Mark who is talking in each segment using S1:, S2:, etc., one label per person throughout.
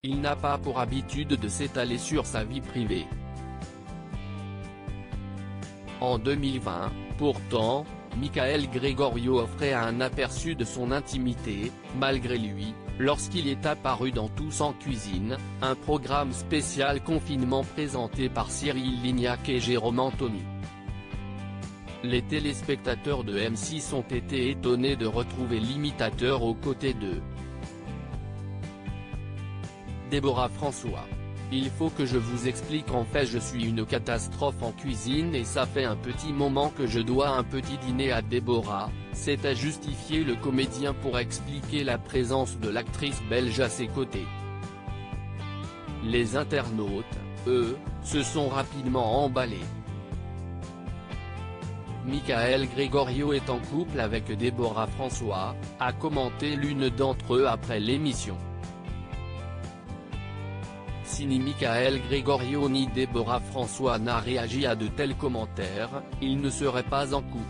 S1: il n'a pas pour habitude de s'étaler sur sa vie privée. En 2020, pourtant, Michael Gregorio offrait un aperçu de son intimité, malgré lui, lorsqu'il est apparu dans Tous en cuisine, un programme spécial confinement présenté par Cyril Lignac et Jérôme Anthony. Les téléspectateurs de M6 ont été étonnés de retrouver l'imitateur aux côtés de Déborah François. Il faut que je vous explique, en fait je suis une catastrophe en cuisine et ça fait un petit moment que je dois un petit dîner à Déborah, c'est à justifier le comédien pour expliquer la présence de l'actrice belge à ses côtés. Les internautes, eux, se sont rapidement emballés. Michael Gregorio est en couple avec Déborah François, a commenté l'une d'entre eux après l'émission. Si ni Michael Gregorio ni Déborah François n'a réagi à de tels commentaires, ils ne seraient pas en couple.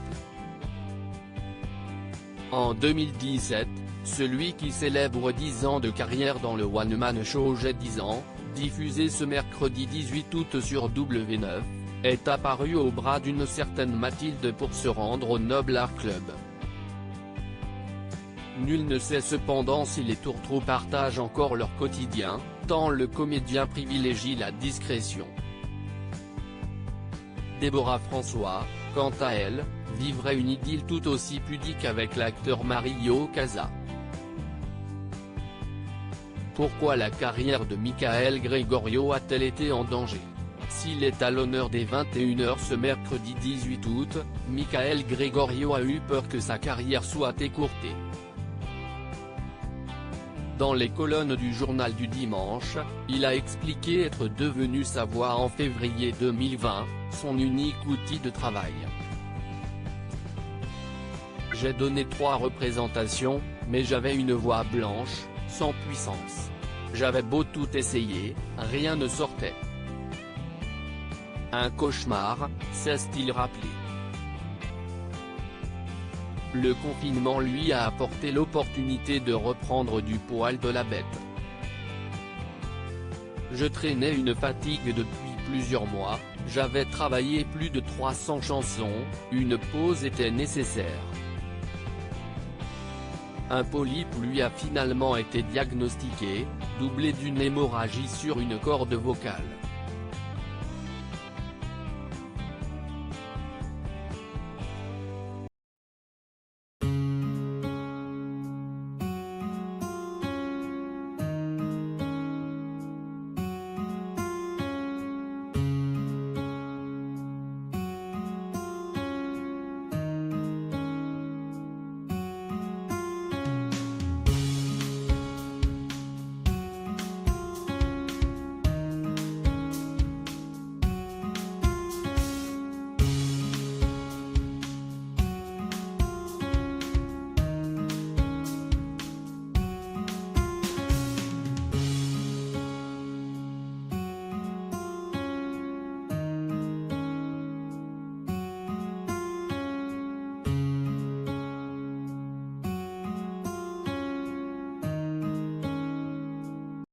S1: En 2017, celui qui célèbre 10 ans de carrière dans le one-man show J'ai 10 ans, diffusé ce mercredi 18 août sur W9, est apparu au bras d'une certaine Mathilde pour se rendre au Noble Art Club. Nul ne sait cependant si les tourtereaux partagent encore leur quotidien, tant le comédien privilégie la discrétion. Déborah François, quant à elle, vivrait une idylle tout aussi pudique avec l'acteur Mario Casas. Pourquoi la carrière de Michael Gregorio a-t-elle été en danger? S'il est à l'honneur des 21h ce mercredi 18 août, Michael Gregorio a eu peur que sa carrière soit écourtée. Dans les colonnes du journal du dimanche, il a expliqué être devenu sa voix en février 2020, son unique outil de travail. J'ai donné 3 représentations, mais j'avais une voix blanche, sans puissance. J'avais beau tout essayer, rien ne sortait. Un cauchemar, s'est-il rappelé. Le confinement lui a apporté l'opportunité de reprendre du poil de la bête. Je traînais une fatigue depuis plusieurs mois, j'avais travaillé plus de 300 chansons, une pause était nécessaire. Un polype lui a finalement été diagnostiqué, doublé d'une hémorragie sur une corde vocale.